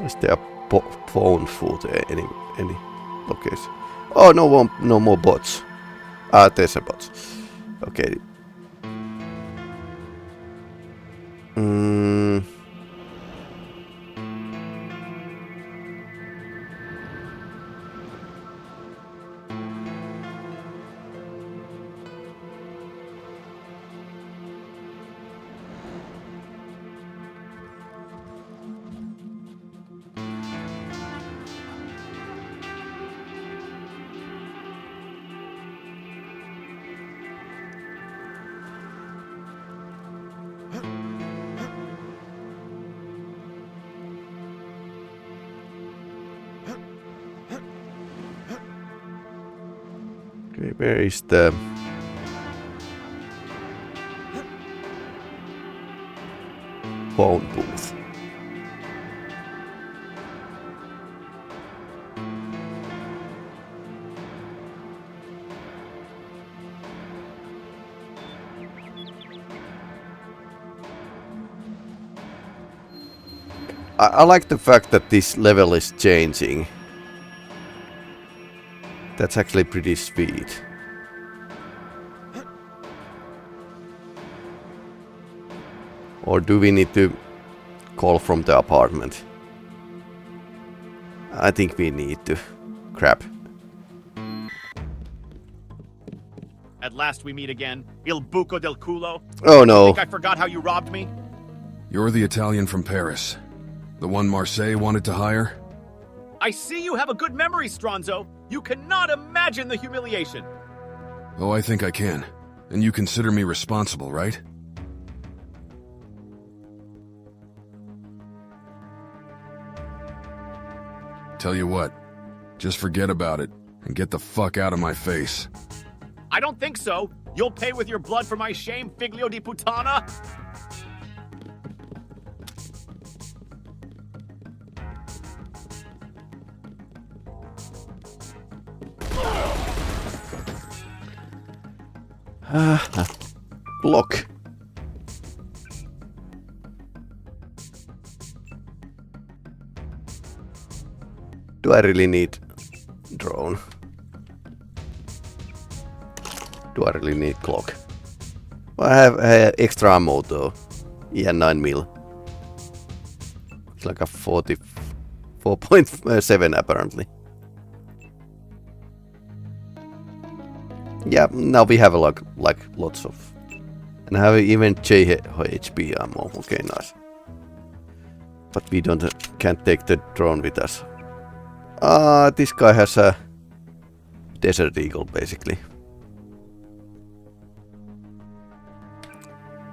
Is there a phone food any location? Oh, no more bots. Ah, there's a bot. Okay. Okay, where is the phone booth? I like the fact that this level is changing. That's actually pretty sweet. Or do we need to call from the apartment? I think we need to. Crap. At last we meet again. Il buco del culo. Oh no. I think I forgot how you robbed me. You're the Italian from Paris. The one Marseille wanted to hire? I see you have a good memory, Stronzo. You cannot imagine the humiliation. Oh, I think I can. And you consider me responsible, right? Tell you what, just forget about it and get the fuck out of my face. I don't think so. You'll pay with your blood for my shame, figlio di puttana. Block. Do I really need drone? Do I really need clock? Well, I have extra ammo though. Yeah, 9 mil. It's like a 44.7 apparently. Yeah, now we have like lots of, and I have even HP ammo. Okay, nice. But we can't take the drone with us. This guy has a Desert Eagle basically.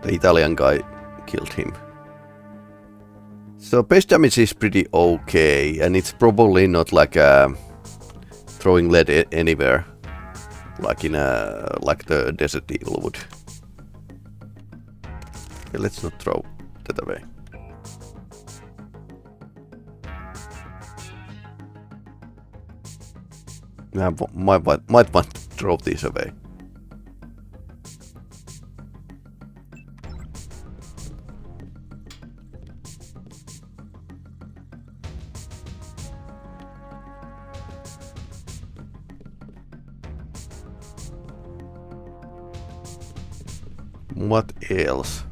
The Italian guy killed him. So base damage is pretty okay, and it's probably not like throwing lead anywhere. Like in like the Desert Eagle would. Okay, let's not throw that away. I might want to throw these away. What else?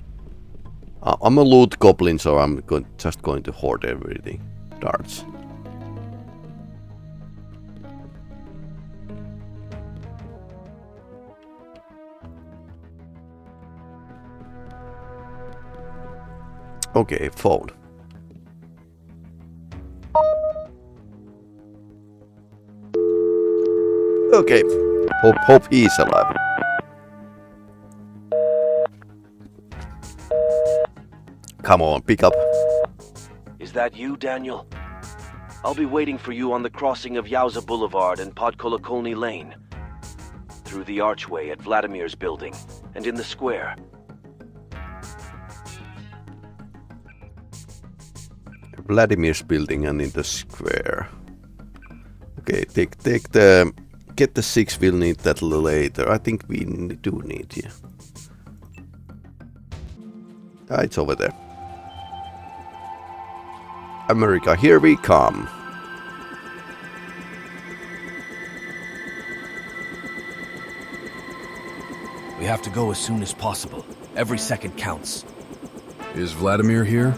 I'm a loot goblin, so I'm just going to hoard everything. Darts. Okay, phone. Okay, hope he's alive. Come on, pick up. Is that you, Daniel? I'll be waiting for you on the crossing of Yauza Boulevard and Podkolokolny Lane. Through the archway at Vladimir's building, and in the square. Vladimir's building and in the square. Okay, get the 6, we'll need that later. I think we do need, yeah. It's over there. America, here we come. We have to go as soon as possible. Every second counts. Is Vladimir here?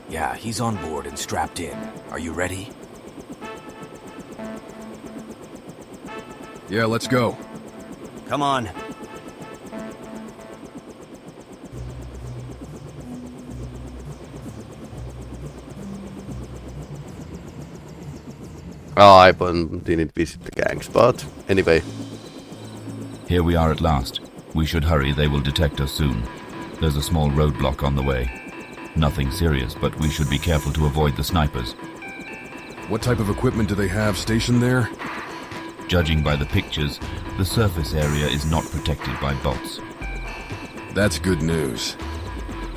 Yeah, he's on board and strapped in. Are you ready? Yeah, let's go. Come on. Oh, I didn't visit the gangs, but anyway. Here we are at last. We should hurry, they will detect us soon. There's a small roadblock on the way. Nothing serious, but we should be careful to avoid the snipers. What type of equipment do they have stationed there? Judging by the pictures, the surface area is not protected by bots. That's good news.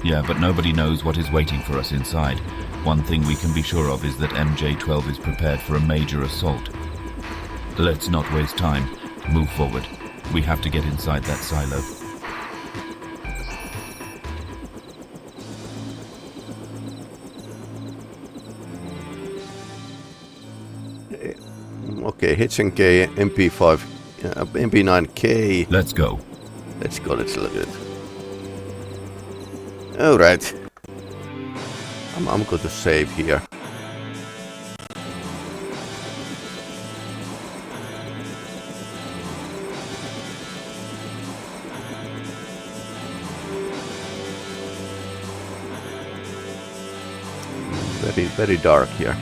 Yeah, but nobody knows what is waiting for us inside. One thing we can be sure of is that MJ12 is prepared for a major assault. Let's not waste time. Move forward. We have to get inside that silo. Okay, H&K, MP5, MP9K. Let's go. Let's go, let's look at it. Alright. I'm going to save here. Very dark here.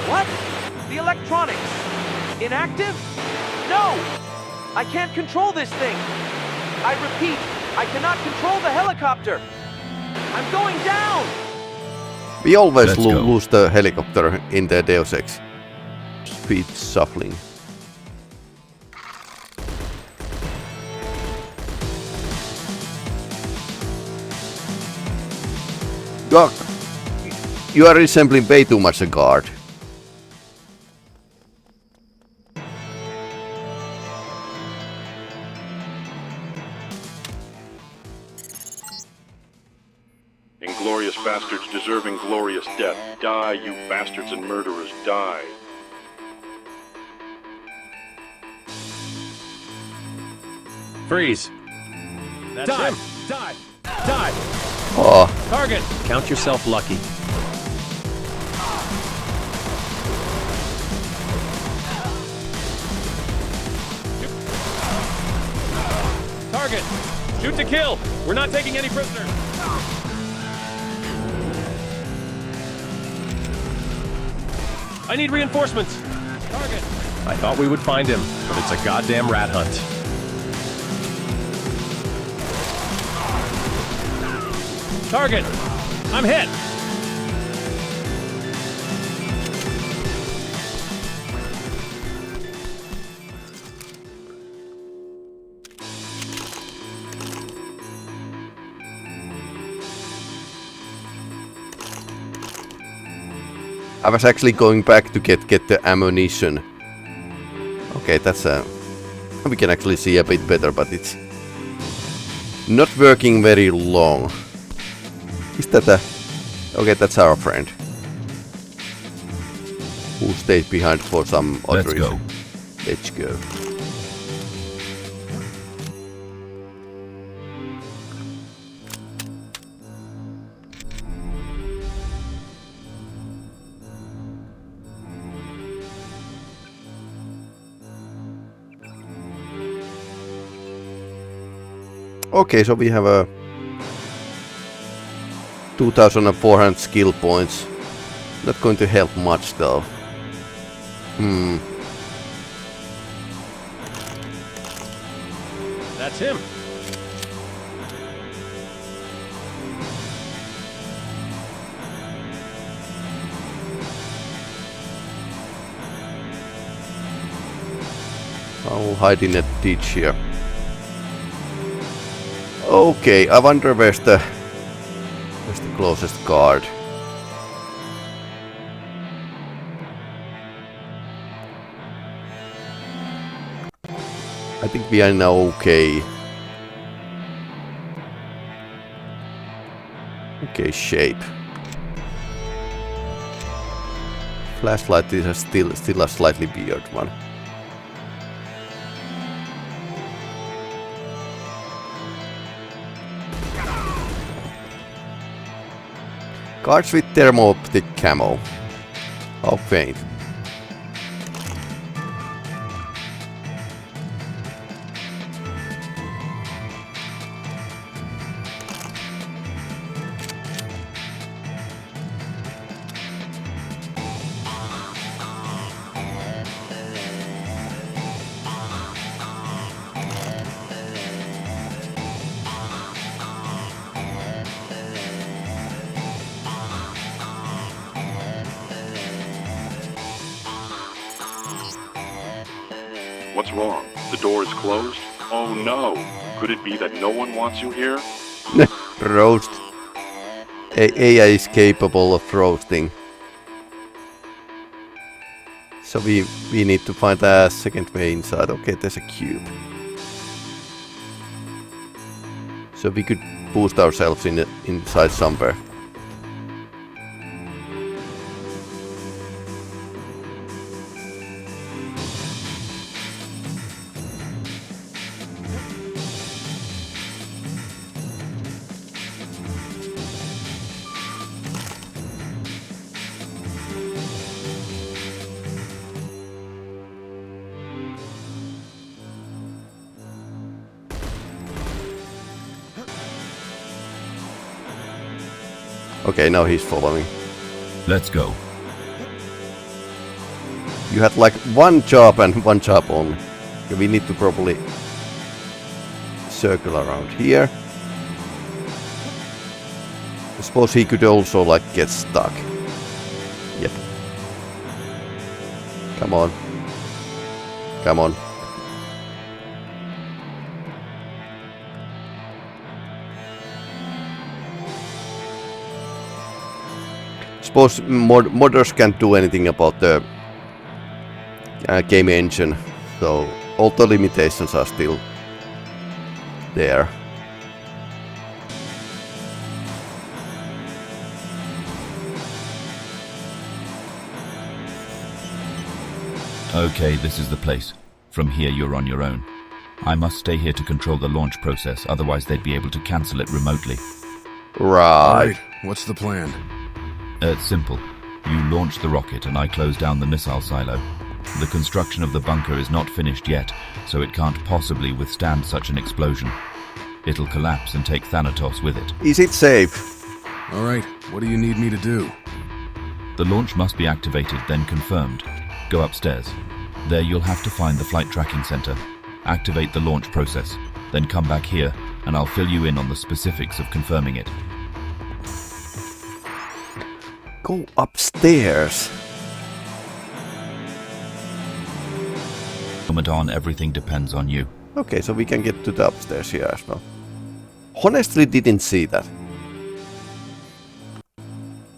What? The electronics? Inactive? No! I can't control this thing! I repeat, I cannot control the helicopter! I'm going down! We always Let's go. lose the helicopter in the Deus Ex. Speed shuffling. You are resembling way too much a guard. Inglorious bastards deserving glorious death. Die, you bastards and murderers, die. Freeze. That's Dive! him. Dive! Dive! Oh, Target! Count yourself lucky. Target! Shoot to kill! We're not taking any prisoners! I need reinforcements! Target! I thought we would find him, but it's a goddamn rat hunt. Target! I'm hit! I was actually going back to get the ammunition. Okay, that's we can actually see a bit better, but it's not working very long. Is that a... Okay, that's our friend. Who stayed behind for some odd Let's reason. go. Let's go. Okay, so we have a 2,400 skill points. Not going to help much though. That's him! I'll hide in a ditch here. Okay, I wonder where's the closest guard. I think we are now okay. Okay, shape. Flashlight is still a slightly weird one. Cards with thermo-optic camo. How faint. What's wrong? The door is closed? Oh no! Could it be that no one wants you here? Roast. AI is capable of roasting. So we need to find a second way inside. Okay, there's a cube. So we could boost ourselves inside somewhere. Okay, now he's following. Let's go. You had like one job and one job only. Okay, we need to probably circle around here. I suppose he could also like get stuck. Yep. Come on. Come on. Suppose modders can't do anything about the game engine, so all the limitations are still there. Okay, this is the place. From here you're on your own. I must stay here to control the launch process, otherwise they'd be able to cancel it remotely. Right. What's the plan? It's simple. You launch the rocket and I close down the missile silo. The construction of the bunker is not finished yet, so it can't possibly withstand such an explosion. It'll collapse and take Thanatos with it. Is it safe? Alright, what do you need me to do? The launch must be activated, then confirmed. Go upstairs. There you'll have to find the flight tracking center. Activate the launch process, then come back here and I'll fill you in on the specifics of confirming it. Go upstairs. Ramadan, everything depends on you. Okay, so we can get to the upstairs here as well. Honestly, didn't see that.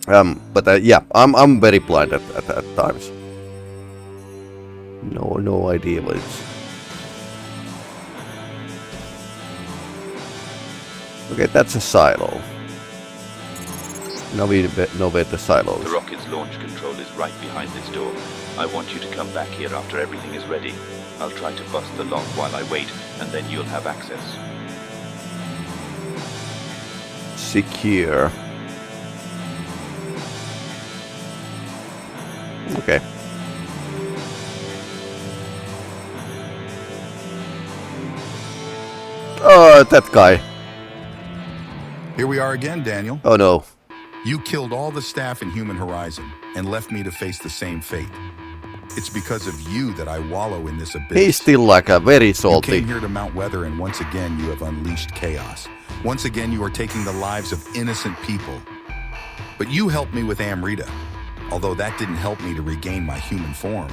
But yeah, I'm very blind at times. No idea what it's. Okay, that's a silo. Now we know where the silo is. The rocket's launch control is right behind this door. I want you to come back here after everything is ready. I'll try to bust the lock while I wait, and then you'll have access. Secure. Okay. Oh, that guy. Here we are again, Daniel. Oh no. You killed all the staff in Human Horizon and left me to face the same fate. It's because of you that I wallow in this abyss. He's still like a very salty. You came here to Mount Weather and once again you have unleashed chaos. Once again you are taking the lives of innocent people. But you helped me with Amrita, although that didn't help me to regain my human form.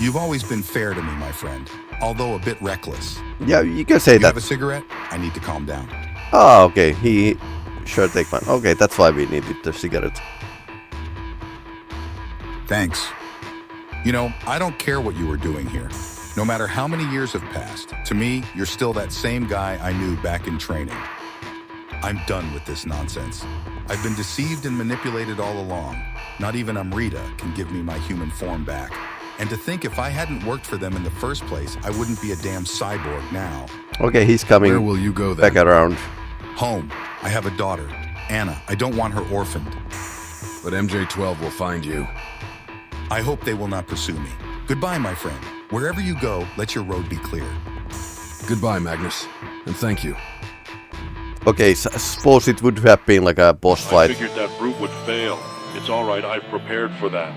You've always been fair to me, my friend, although a bit reckless. Yeah, you can say you that. Have a cigarette? I need to calm down. Oh, okay. He sure take one. Okay, that's why we needed the cigarette. Thanks. You know, I don't care what you were doing here. No matter how many years have passed, to me, you're still that same guy I knew back in training. I'm done with this nonsense. I've been deceived and manipulated all along. Not even Amrita can give me my human form back. And to think if I hadn't worked for them in the first place, I wouldn't be a damn cyborg now. Okay, he's coming. Where will you go then? Back around. Home. I have a daughter, Anna. I don't want her orphaned. But MJ12 will find you. I hope they will not pursue me. Goodbye, my friend. Wherever you go, let your road be clear. Goodbye, Magnus. And thank you. Okay, suppose it would have been like a boss I fight. figured that brute would fail. It's all right, I've prepared for that.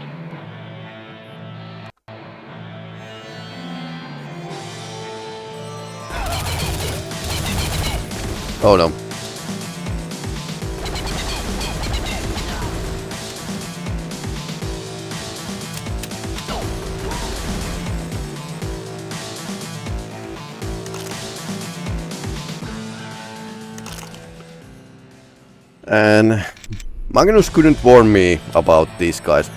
Oh no. And Magnus couldn't warn me about these guys.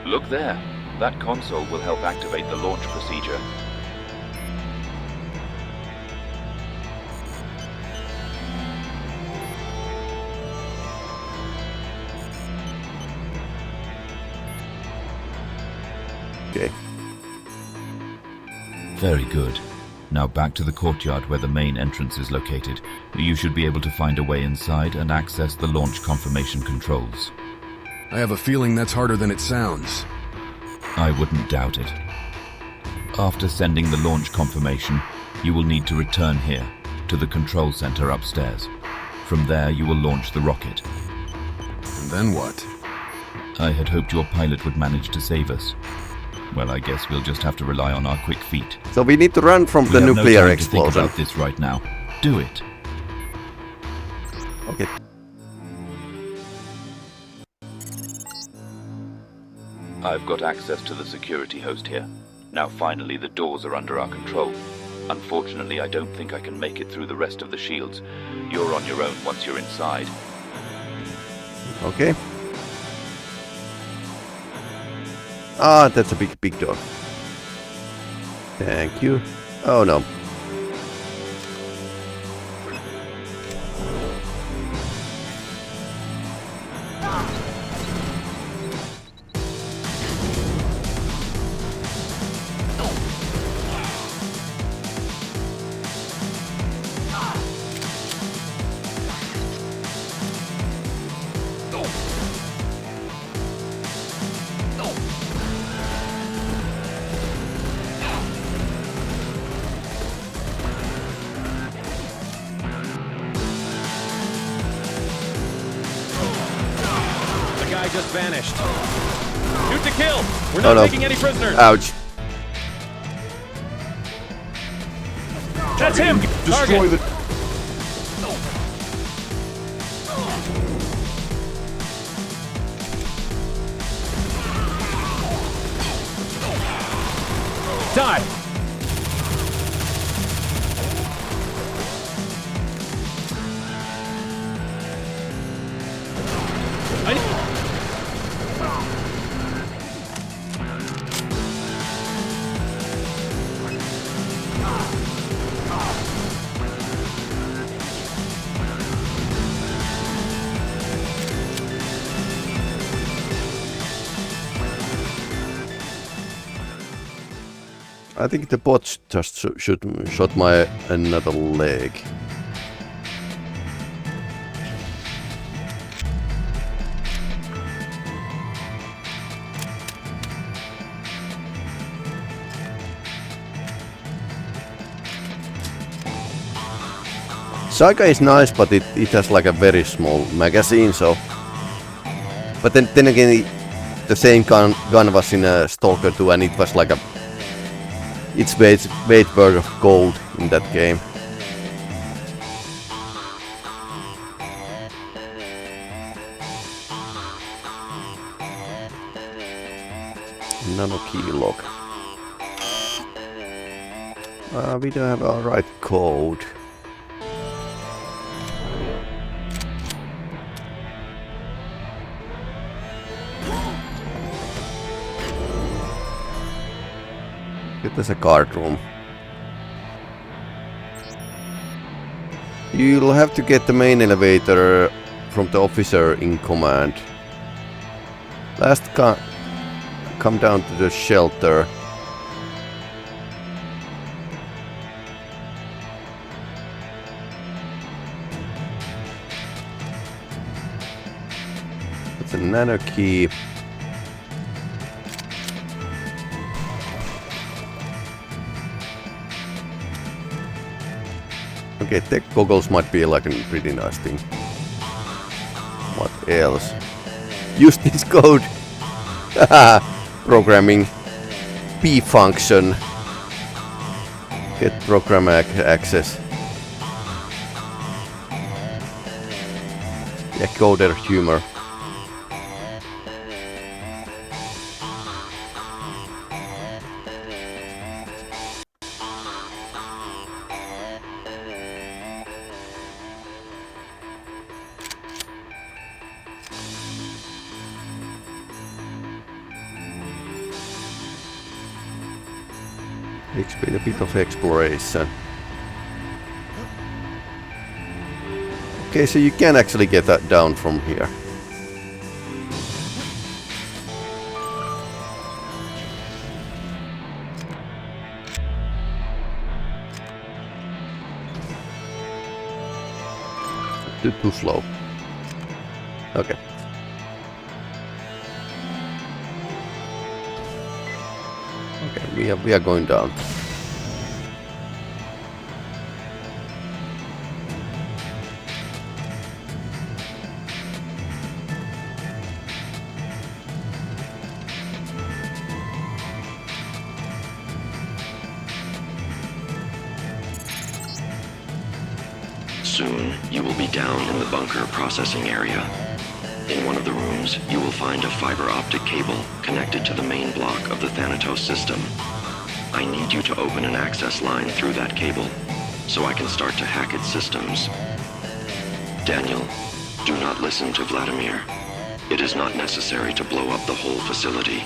Look there. That console will help activate the launch procedure. Okay. Very good. Now back to the courtyard where the main entrance is located. You should be able to find a way inside and access the launch confirmation controls. I have a feeling that's harder than it sounds. I wouldn't doubt it. After sending the launch confirmation, you will need to return here, to the control center upstairs. From there you will launch the rocket. And then what? I had hoped your pilot would manage to save us. Well, I guess we'll just have to rely on our quick feet. So we need to run from the nuclear explosion. We have no time to think about this right now. Do it. Okay. I've got access to the security host here. Now finally the doors are under our control. Unfortunately, I don't think I can make it through the rest of the shields. You're on your own once you're inside. Okay. Ah, that's a big door. Thank you. Oh no. Just vanished. Shoot to kill. We're not taking any prisoners. Ouch. That's him. Destroy the... Die. I think the bot just shot my another leg. Saga is nice, but it has like a very small magazine, so... But then again, the same gun was in a Stalker 2 and it was like a... It's weight worth of gold in that game. Nano key lock. We don't have our right code. There's a guard room. You'll have to get the main elevator from the officer in command. Last come down to the shelter. It's a nano key. Okay, tech goggles might be like a pretty nice thing. What else? Use this code. Programming. P function. Get program access. Yeah, coder humor. A bit of exploration. Okay, so you can actually get that down from here. Too slow. Okay. Okay, we are going down. Soon, you will be down in the bunker processing area. In one of the rooms, you will find a fiber optic cable connected to the main block of the Thanatos system. I need you to open an access line through that cable, so I can start to hack its systems. Daniel, do not listen to Vladimir. It is not necessary to blow up the whole facility.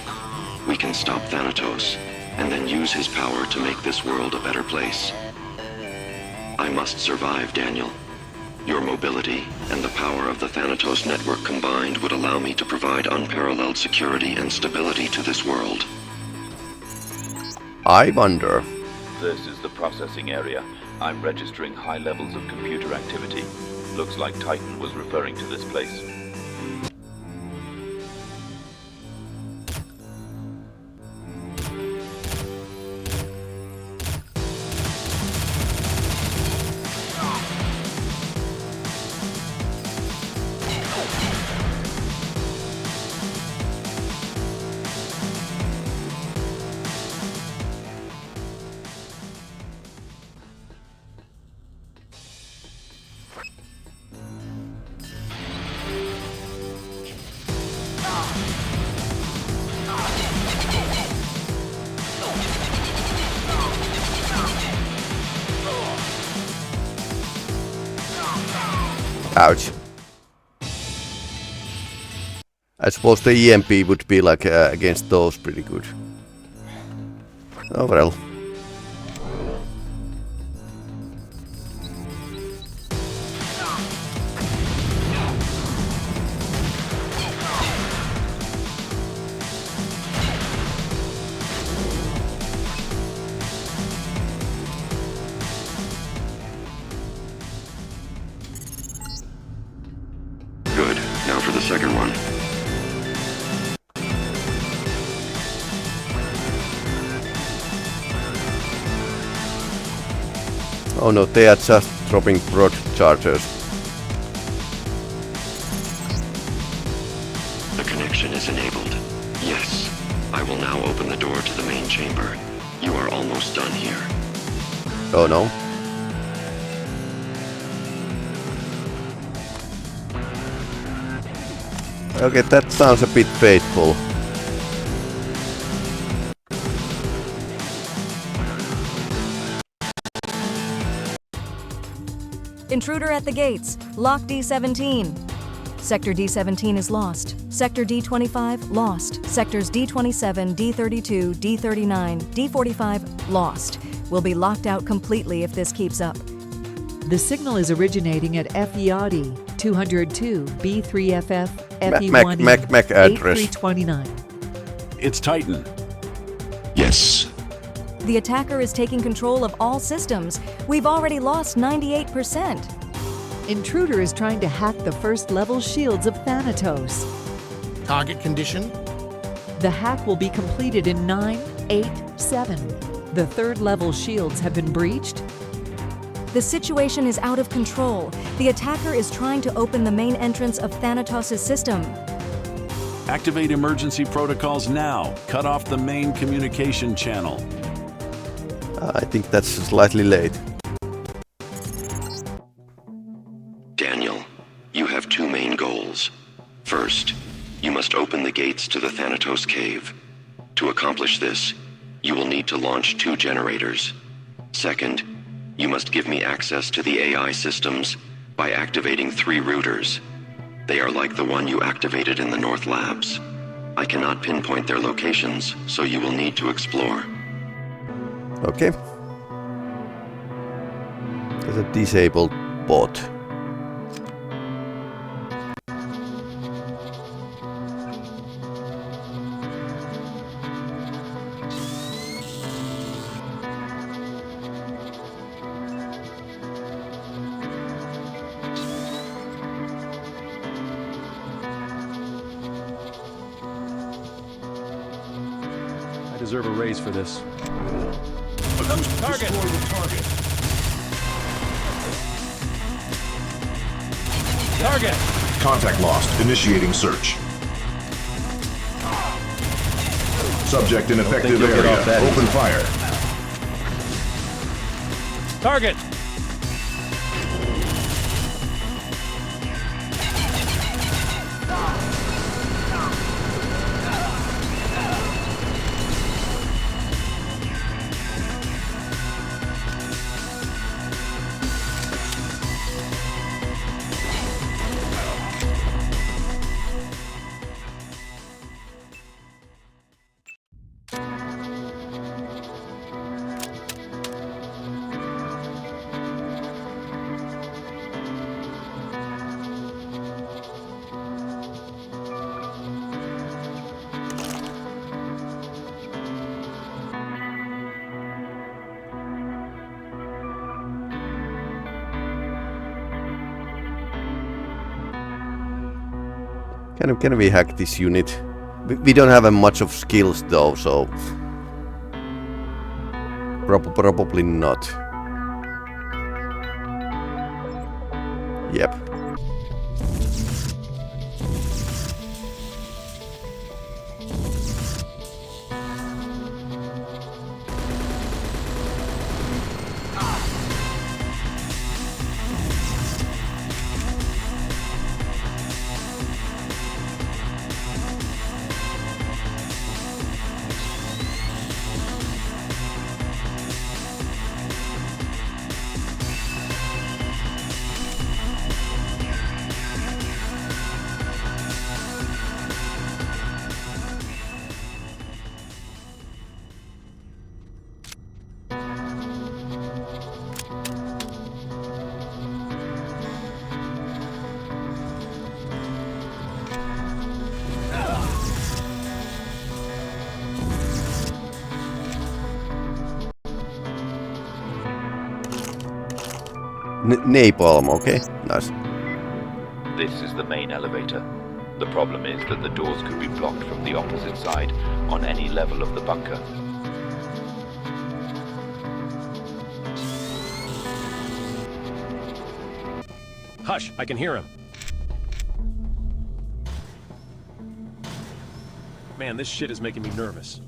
We can stop Thanatos, and then use his power to make this world a better place. I must survive, Daniel. Your mobility and the power of the Thanatos network combined would allow me to provide unparalleled security and stability to this world. I wonder. This is the processing area. I'm registering high levels of computer activity. Looks like Titan was referring to this place. Ouch. I suppose the EMP would be like against those pretty good. Oh well. Second one. Oh no, they are just dropping prod chargers. The connection is enabled. Yes. I will now open the door to the main chamber. You are almost done here. Oh no. Okay, that sounds a bit fateful. Intruder at the gates. Lock D17. Sector D17 is lost. Sector D25 lost. Sectors D27, D32, D39, D45 lost. We'll be locked out completely if this keeps up. The signal is originating at FEOD 202 B3FF Mac address. 8329. It's Titan. Yes. The attacker is taking control of all systems. We've already lost 98%. Intruder is trying to hack the first level shields of Thanatos. Target condition? The hack will be completed in 9, 8, 7. The third level shields have been breached. The situation is out of control. The attacker is trying to open the main entrance of Thanatos' system. Activate emergency protocols now. Cut off the main communication channel. I think that's slightly late. Daniel, you have two main goals. First, you must open the gates to the Thanatos cave. To accomplish this, you will need to launch 2 generators. Second, you must give me access to the AI systems by activating 3 routers. They are like the one you activated in the North Labs. I cannot pinpoint their locations, so you will need to explore. Okay. There's a disabled bot. I deserve a raise for this. Target! Destroy the target. Target! Contact lost. Initiating search. Subject in effective area. Open fire. Target! Can we hack this unit? We don't have much of skills though, so probably not. Yep. Napalm, okay, nice. This is the main elevator. The problem is that the doors could be blocked from the opposite side on any level of the bunker. Hush, I can hear him. Man, this shit is making me nervous.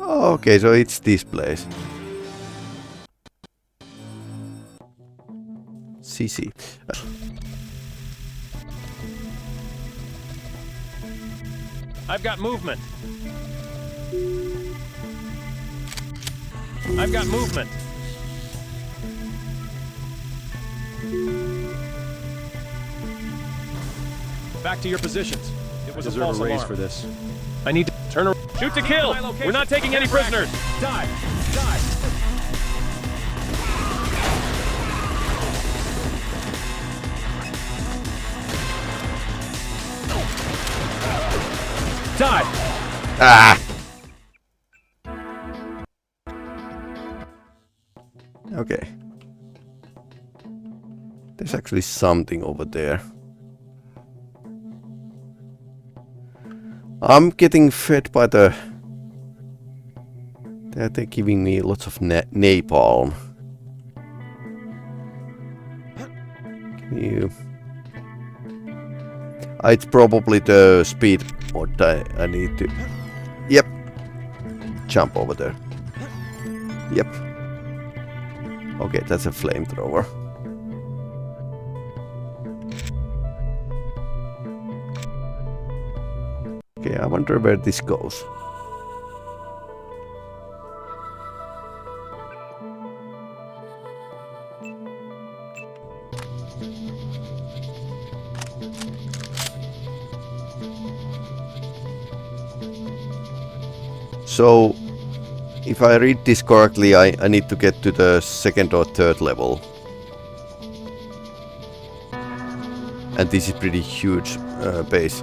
Okay, so it's this place. CC. I've got movement. I've got movement. Back to your positions. It was a false alarm. For this. I need to turn around. Shoot to kill. We're not taking any prisoners. Die. Die. Die. Ah. Okay. There's actually something over there. I'm getting fed by the... They're giving me lots of napalm. Can you... It's probably the speed mod I need to... Yep. Jump over there. Yep. Okay, that's a flamethrower. Okay, I wonder where this goes. So, if I read this correctly, I need to get to the second or third level. And this is pretty huge base.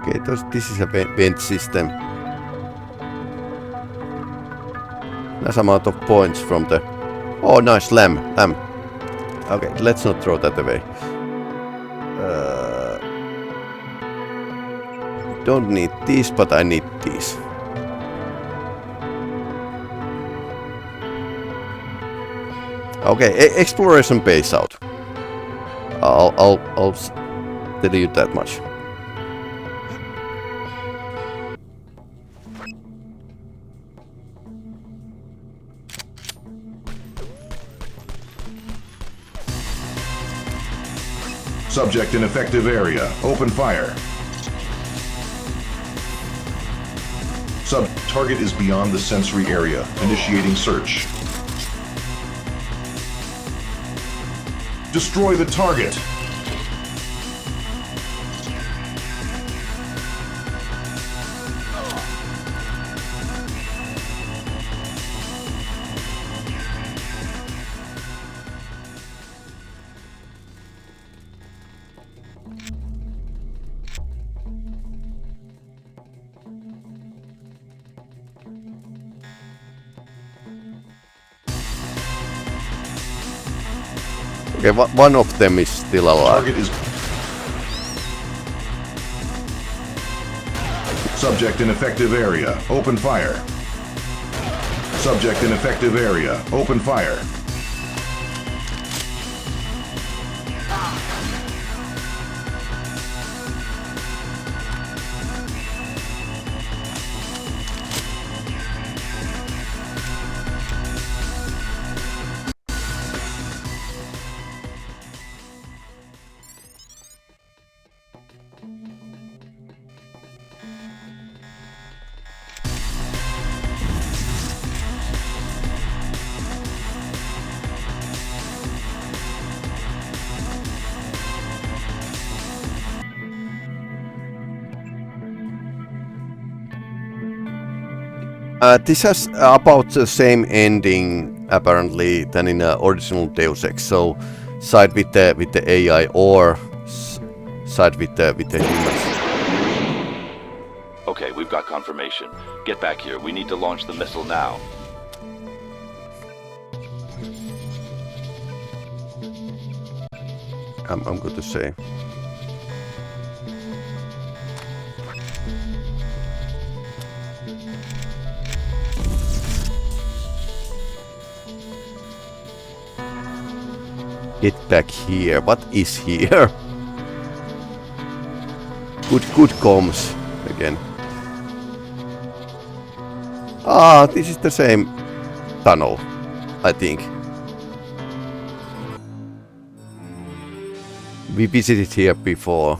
Okay, this is a vent system. Nice amount of points from the... Oh, nice, lamb. Okay, let's not throw that away. Don't need these, but I need these. Okay, exploration base out. I'll tell you that much. Subject in effective area. Open fire. Target is beyond the sensory area. Initiating search. Destroy the target. Okay, one of them is still alive. Target is... Subject in effective area. Open fire. Subject in effective area. Open fire. This has about the same ending apparently than in the original Deus Ex. So side with the AI or side with the humans. Okay, we've got confirmation. Get back here. We need to launch the missile now. I'm good to say. Get back here. What is here? Good comms again. Ah, this is the same tunnel, I think. We visited here before.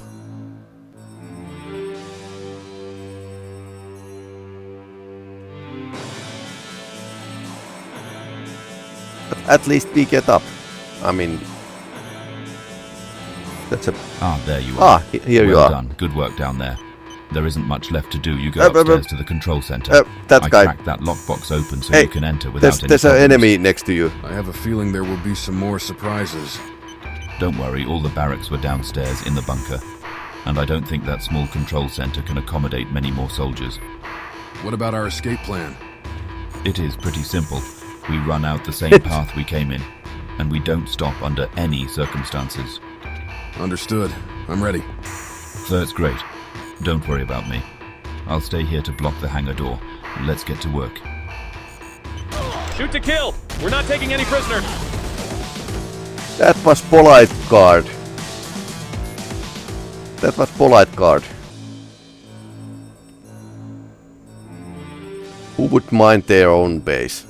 But at least we get up. I mean, that's a... Ah, there you are. Ah, here you well are. Done. Good work down there. There isn't much left to do. You go upstairs to the control center. That I guy. cracked that lockbox open so Hey, you can enter without any there's an problems. enemy next to you. I have a feeling there will be some more surprises. Don't worry, all the barracks were downstairs in the bunker. And I don't think that small control center can accommodate many more soldiers. What about our escape plan? It is pretty simple. We run out the same path we came in, and we don't stop under any circumstances. Understood. I'm ready. That's great. Don't worry about me. I'll stay here to block the hangar door. Let's get to work. Shoot to kill! We're not taking any prisoners! That was polite guard. That was polite guard. Who would mind their own base?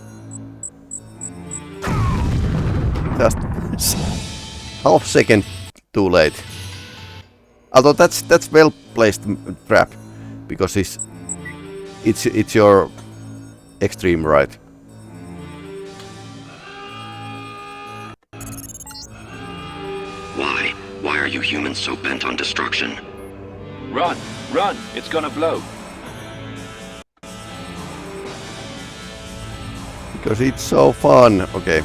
Just half second too late. Although that's well placed trap, because it's your extreme right. Why are you humans so bent on destruction? Run! Run! It's gonna blow! Because it's so fun. Okay.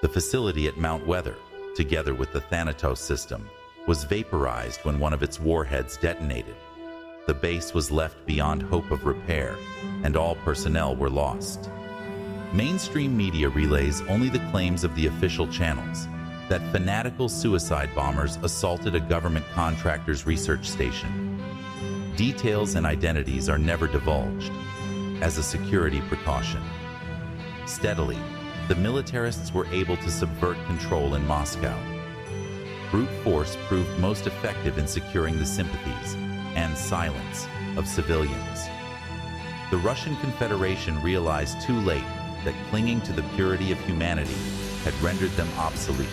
The facility at Mount Weather, together with the Thanatos system, was vaporized when one of its warheads detonated. The base was left beyond hope of repair, and all personnel were lost. Mainstream media relays only the claims of the official channels, that fanatical suicide bombers assaulted a government contractor's research station. Details and identities are never divulged, as a security precaution. Steadily, the militarists were able to subvert control in Moscow. Brute force proved most effective in securing the sympathies and silence of civilians. The Russian Confederation realized too late that clinging to the purity of humanity had rendered them obsolete.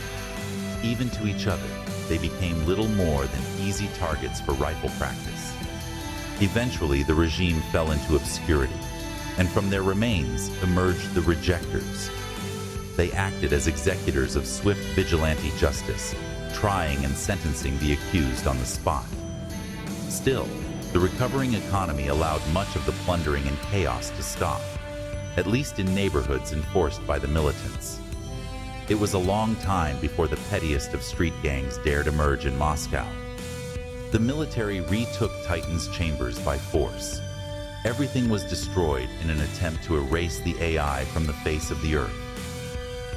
Even to each other, they became little more than easy targets for rifle practice. Eventually, the regime fell into obscurity, and from their remains emerged the rejectors. They acted as executors of swift vigilante justice, trying and sentencing the accused on the spot. Still, the recovering economy allowed much of the plundering and chaos to stop, at least in neighborhoods enforced by the militants. It was a long time before the pettiest of street gangs dared emerge in Moscow. The military retook Titan's chambers by force. Everything was destroyed in an attempt to erase the AI from the face of the earth.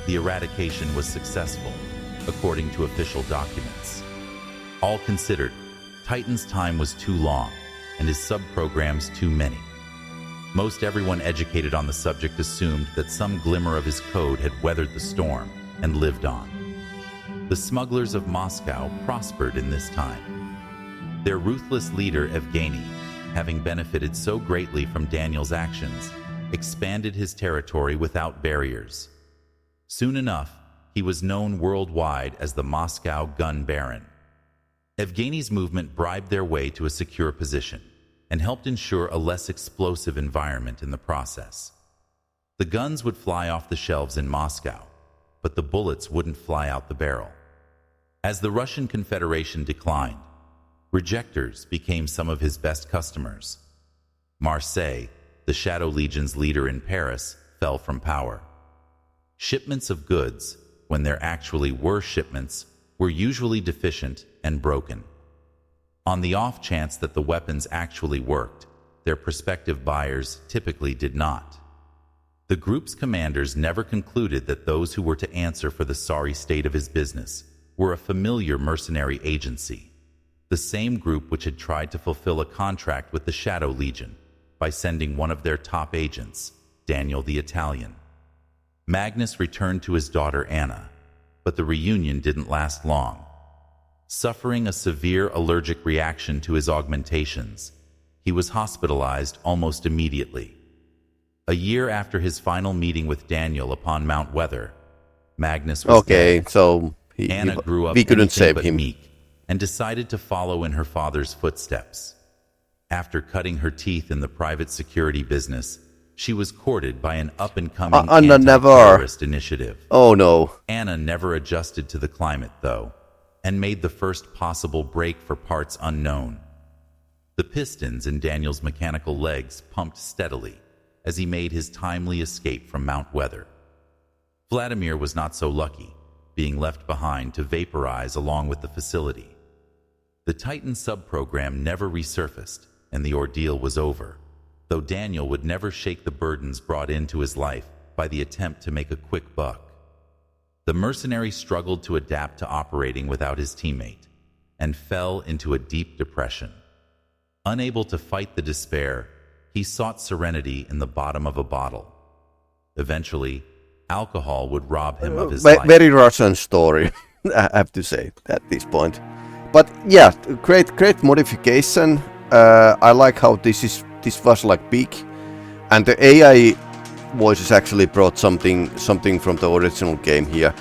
The eradication was successful, according to official documents. All considered, Titan's time was too long, and his sub-programs too many. Most everyone educated on the subject assumed that some glimmer of his code had weathered the storm and lived on. The smugglers of Moscow prospered in this time. Their ruthless leader, Evgeny, having benefited so greatly from Daniel's actions, expanded his territory without barriers. Soon enough, he was known worldwide as the Moscow Gun Baron. Evgeny's movement bribed their way to a secure position and helped ensure a less explosive environment in the process. The guns would fly off the shelves in Moscow, but the bullets wouldn't fly out the barrel. As the Russian Confederation declined, Rejectors became some of his best customers. Marseille, the Shadow Legion's leader in Paris, fell from power. Shipments of goods, when there actually were shipments, were usually deficient and broken. On the off chance that the weapons actually worked, their prospective buyers typically did not. The group's commanders never concluded that those who were to answer for the sorry state of his business were a familiar mercenary agency, the same group which had tried to fulfill a contract with the Shadow Legion by sending one of their top agents, Daniel the Italian. Magnus returned to his daughter Anna, but the reunion didn't last long. Suffering a severe allergic reaction to his augmentations, he was hospitalized almost immediately. A year after his final meeting with Daniel upon Mount Weather, Magnus was dead. So Anna grew up we couldn't save but him. meek and decided to follow in her father's footsteps. After cutting her teeth in the private security business, she was courted by an up-and-coming anti-terrorist initiative. Oh no. Anna never adjusted to the climate, though, and made the first possible break for parts unknown. The pistons in Daniel's mechanical legs pumped steadily as he made his timely escape from Mount Weather. Vladimir was not so lucky, being left behind to vaporize along with the facility. The Titan subprogram never resurfaced, and the ordeal was over, though Daniel would never shake the burdens brought into his life by the attempt to make a quick buck. The mercenary struggled to adapt to operating without his teammate, and fell into a deep depression. Unable to fight the despair, he sought serenity in the bottom of a bottle. Eventually, alcohol would rob him of his life. Very Russian story, I have to say, at this point. But yeah, great modification. I like how this was like big, and the AI voices actually brought something from the original game here,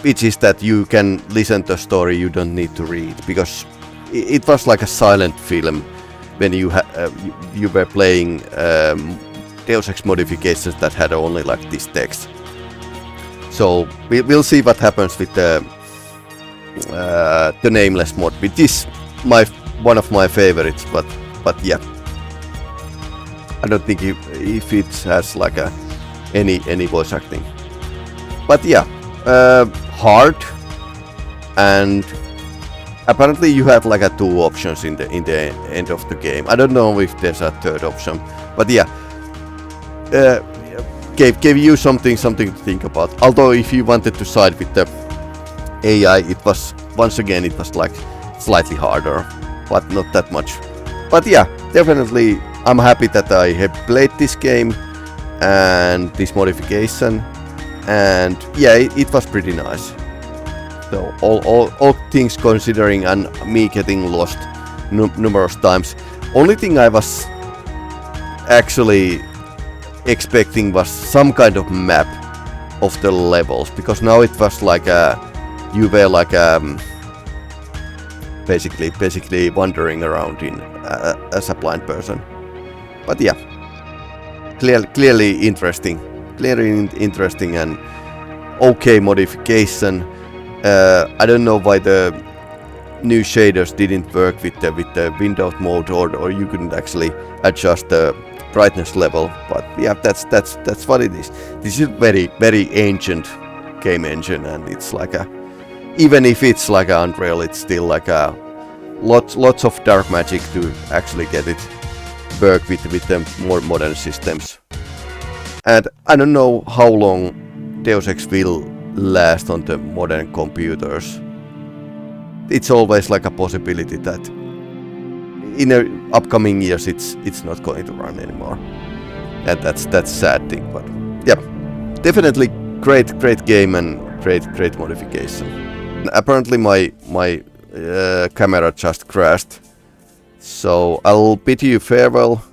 which is that you can listen to the story, you don't need to read, because it was like a silent film when you were playing Deus Ex modifications that had only like this text. So we'll see what happens with the Nameless mod, which is one of my favorites, but yeah, I don't think if it has like any voice acting. But yeah, hard, and apparently you have like 2 options in the end of the game. I don't know if there's a third option, but yeah, gave you something to think about. Although if you wanted to side with the AI, it was like slightly harder, but not that much. But yeah, definitely I'm happy that I have played this game and this modification, and yeah, it was pretty nice. So all things considering, and me getting lost numerous times, only thing I was actually expecting was some kind of map of the levels, because now it was like you were like basically wandering around in as a blind person. But yeah, clearly interesting and okay modification. I don't know why the new shaders didn't work with the windowed mode, or you couldn't actually adjust the brightness level. But yeah, that's what it is. This is very ancient game engine, and it's like even if it's like Unreal, it's still like lots of dark magic to actually get it work with the more modern systems. And I don't know how long Deus Ex will last on the modern computers. It's always like a possibility that in the upcoming years it's not going to run anymore, and that's sad thing. But yeah, definitely great game and great modification. Apparently my camera just crashed, so I'll bid you farewell